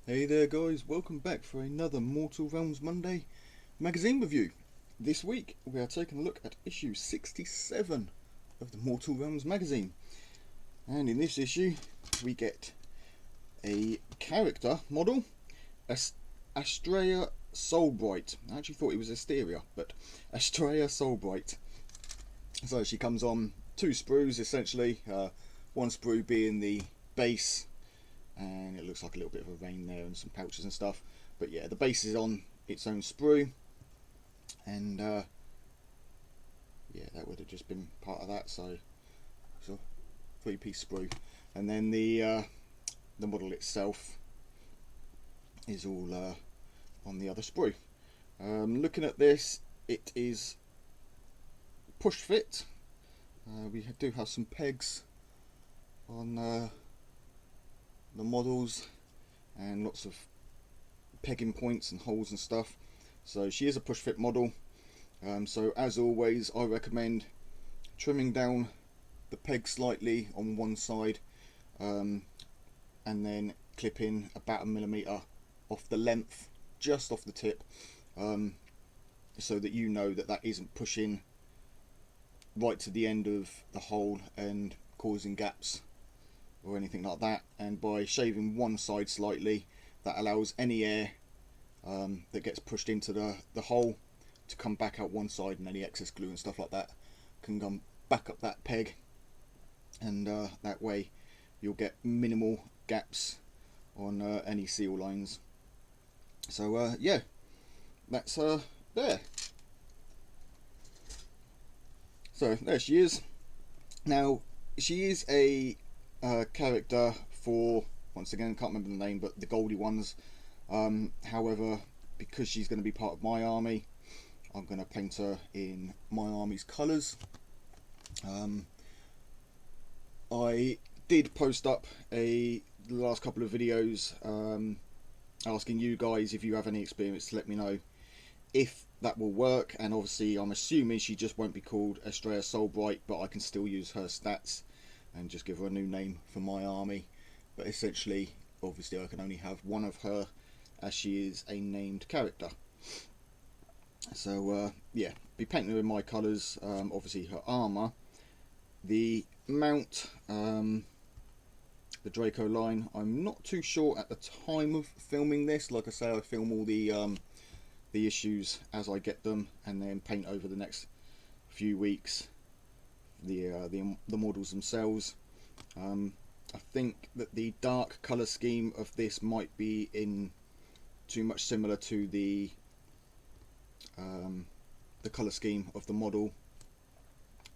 Hey there guys, welcome back for another Mortal Realms Monday magazine review. This week we are taking a look at issue 67 of the Mortal Realms magazine. And in this issue we get a character model, Astrea Soulbright. I actually thought it was Asteria, but Astrea Soulbright. So she comes on two sprues essentially, one sprue being the base, and it looks like a little bit of a vein there and some pouches and stuff, but yeah, the base is on its own sprue, and yeah, that would have just been part of that, so it's a three-piece sprue. And then the model itself is all on the other sprue. Looking at this, it is push fit. We do have some pegs on the models and lots of pegging points and holes and stuff, so she is a push fit model. So as always, I recommend trimming down the peg slightly on one side, and then clipping about 1 millimeter off the length, just off the tip, so that you know that that isn't pushing right to the end of the hole and causing gaps or anything like that. And by shaving one side slightly, that allows any air that gets pushed into the hole to come back out one side, and any excess glue and stuff like that can come back up that peg, and that way you'll get minimal gaps on any seal lines. So yeah, that's there. So there she is. Now she is a character for, once again, can't remember the name, but the Goldie ones. However, because she's going to be part of my army, I'm going to paint her in my army's colours. I did post up the last couple of videos asking you guys if you have any experience to let me know if that will work, and obviously I'm assuming she just won't be called Astrea Soulbright, but I can still use her stats and just give her a new name for my army. But essentially, obviously I can only have one of her, as she is a named character. So yeah, be painting her in my colours. Obviously her armour, the mount, the Draco line, I'm not too sure at the time of filming this. Like I say, I film all the issues as I get them, and then paint over the next few weeks the models themselves. I think that the dark colour scheme of this might be in too much similar to the colour scheme of the model,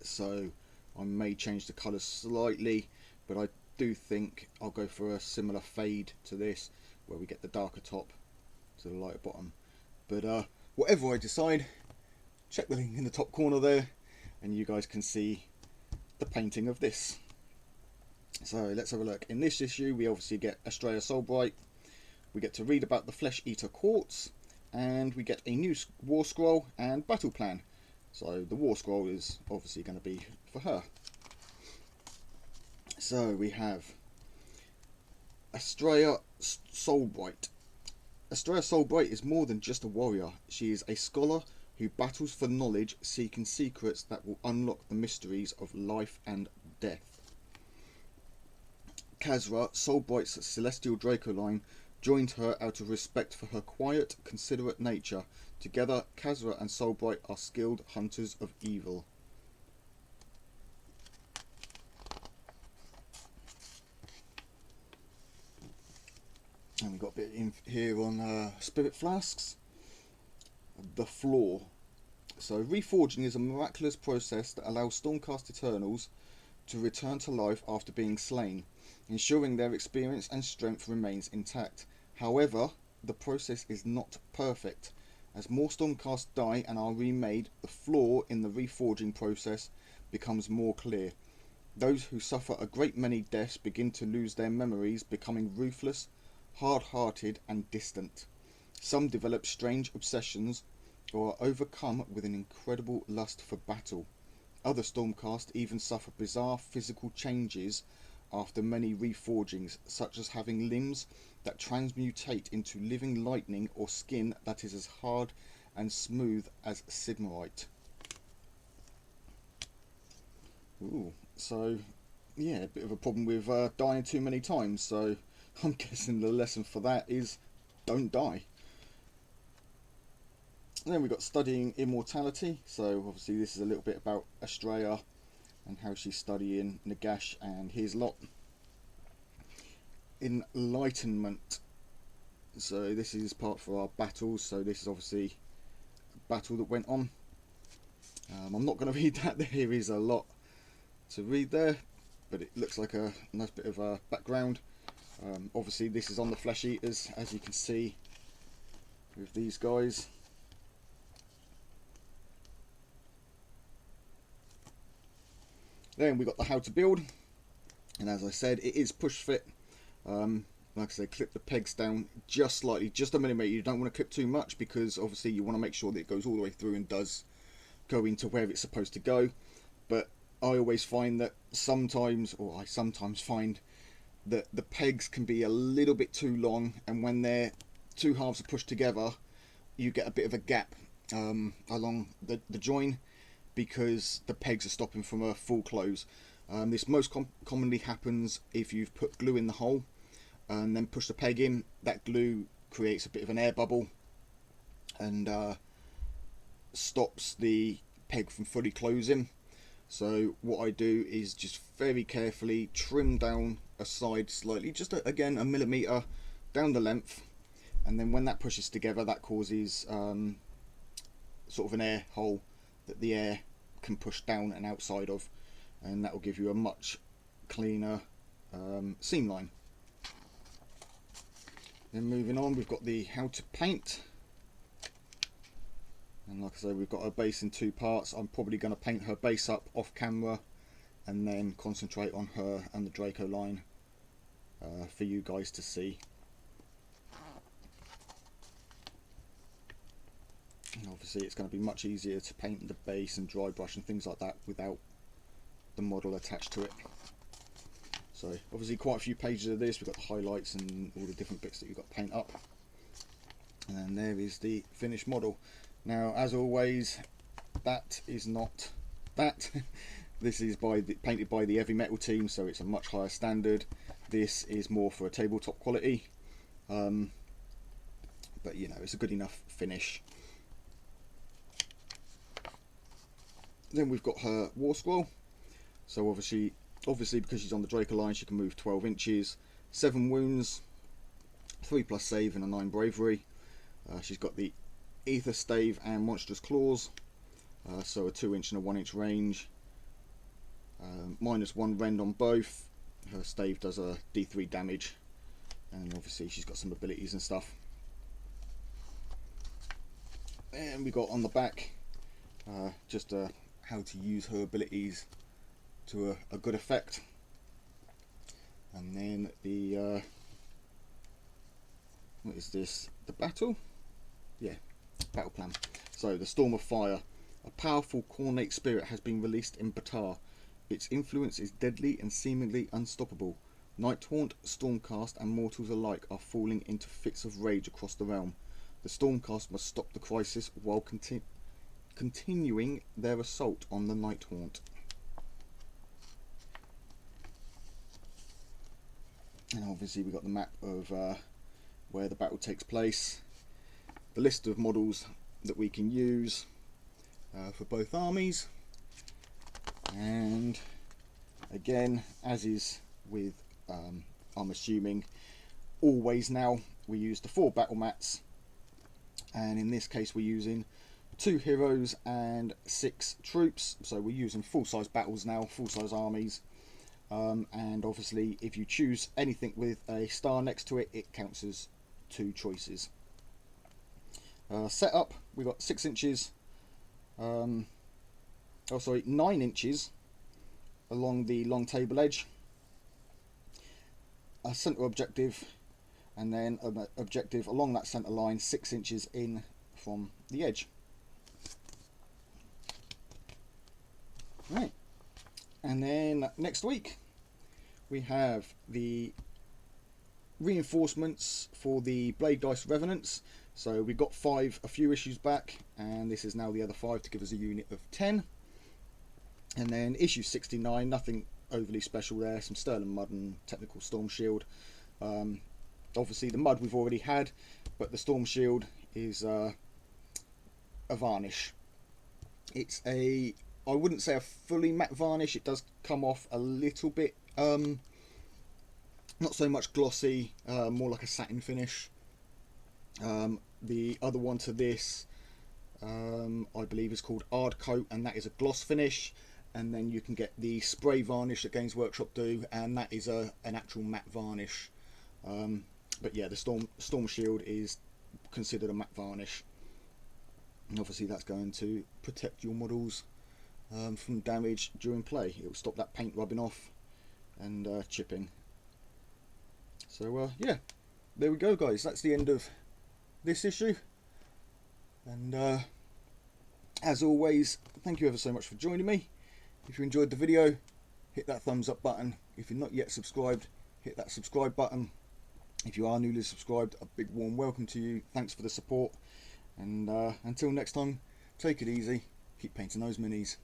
so I may change the colours slightly, but I do think I'll go for a similar fade to this, where we get the darker top to the lighter bottom. But whatever I decide, check the link in the top corner there, and you guys can see the painting of this. So let's have a look. In this issue we obviously get Astrea Soulbright, we get to read about the Flesh Eater Quartz, and we get a new war scroll and battle plan. So the war scroll is obviously going to be for her. So we have Astrea Soulbright. Astrea Soulbright is more than just a warrior. She is a scholar who battles for knowledge, seeking secrets that will unlock the mysteries of life and death. Khazra, Soulbright's celestial Draco line, joined her out of respect for her quiet, considerate nature. Together, Khazra and Soulbright are skilled hunters of evil. And we've got a bit in here on spirit flasks. The floor. So reforging is a miraculous process that allows Stormcast Eternals to return to life after being slain, ensuring their experience and strength remains intact. However, the process is not perfect. As more Stormcast die and are remade, the flaw in the reforging process becomes more clear. Those who suffer a great many deaths begin to lose their memories, becoming ruthless, hard-hearted and distant. Some develop strange obsessions or are overcome with an incredible lust for battle. Other Stormcast even suffer bizarre physical changes after many reforgings, such as having limbs that transmutate into living lightning or skin that is as hard and smooth as Sigmarite. Ooh, so yeah, a bit of a problem with dying too many times, so I'm guessing the lesson for that is don't die. And then we've got studying immortality, so obviously this is a little bit about Estrella and how she's studying Nagash and his lot. Enlightenment, so this is part for our battles, so this is obviously a battle that went on. I'm not going to read that, there is a lot to read there, but it looks like a nice bit of a background. Obviously this is on the flesh eaters, as you can see with these guys. Then we got the how to build, and as I said, it is push fit. Like I said, clip the pegs down just slightly, just a millimetre. You don't want to clip too much because obviously you want to make sure that it goes all the way through and does go into where it's supposed to go. But I always find that sometimes, or I sometimes find that the pegs can be a little bit too long, and when their two halves are pushed together, you get a bit of a gap along the join because the pegs are stopping from a full close. This most commonly happens if you've put glue in the hole and then push the peg in. That glue creates a bit of an air bubble and stops the peg from fully closing. So what I do is just very carefully trim down a side slightly, just again a millimetre down the length, and then when that pushes together, that causes sort of an air hole that the air can push down and outside of, and that will give you a much cleaner seam line. Then moving on, we've got the how to paint, and like I say, we've got her base in two parts. I'm probably going to paint her base up off camera and then concentrate on her and the Draco line for you guys to see. And obviously it's going to be much easier to paint the base and dry brush and things like that without the model attached to it. So obviously quite a few pages of this, we've got the highlights and all the different bits that you've got to paint up. And then there is the finished model. Now as always, that is not that. This is painted by the Heavy Metal team, so it's a much higher standard. This is more for a tabletop quality. But you know, it's a good enough finish. Then we've got her War Squirrel. So obviously because she's on the Draco line, she can move 12 inches, 7 wounds, 3+ save and a 9 bravery. She's got the Ether Stave and Monstrous Claws, so a 2-inch and a 1-inch range, -1 rend on both. Her stave does a D3 damage, and obviously she's got some abilities and stuff. And we got on the back just how to use her abilities to a good effect. And then the what is this? The battle? Yeah, battle plan. So the Storm of Fire. A powerful cornate spirit has been released in Batar. Its influence is deadly and seemingly unstoppable. Nighthaunt, Stormcast and mortals alike are falling into fits of rage across the realm. The Stormcast must stop the crisis while continuing their assault on the Nighthaunt. And obviously we've got the map of where the battle takes place, the list of models that we can use for both armies, and again, as is with I'm assuming always now, we use the 4 battle mats, and in this case we're using 2 heroes and 6 troops, so we're using full-size battles now, full-size armies. And obviously if you choose anything with a star next to it, it counts as 2 choices. Setup, we've got 6 inches, 9 inches along the long table edge, a centre objective, and then an objective along that centre line 6 inches in from the edge. Right, and then next week we have the reinforcements for the Blade Dice Revenants. So we got 5 a few issues back, and this is now the other 5 to give us a unit of 10. And then issue 69, nothing overly special there, some Sterling Mud and Technical Storm Shield. Obviously the Mud we've already had, but the Storm Shield is a varnish. It's I wouldn't say a fully matte varnish, it does come off a little bit, not so much glossy, more like a satin finish. The other one to this, I believe is called Ard Coat, and that is a gloss finish. And then you can get the spray varnish that Games Workshop do, and that is an actual matte varnish. But yeah, the Storm Shield is considered a matte varnish, and obviously that's going to protect your models from damage during play. It will stop that paint rubbing off and chipping. So yeah, there we go, guys. That's the end of this issue, and as always, thank you ever so much for joining me. If you enjoyed the video, hit that thumbs up button. If you're not yet subscribed, hit that subscribe button. If you are newly subscribed, a big warm welcome to you. Thanks for the support, and until next time, take it easy, keep painting those minis.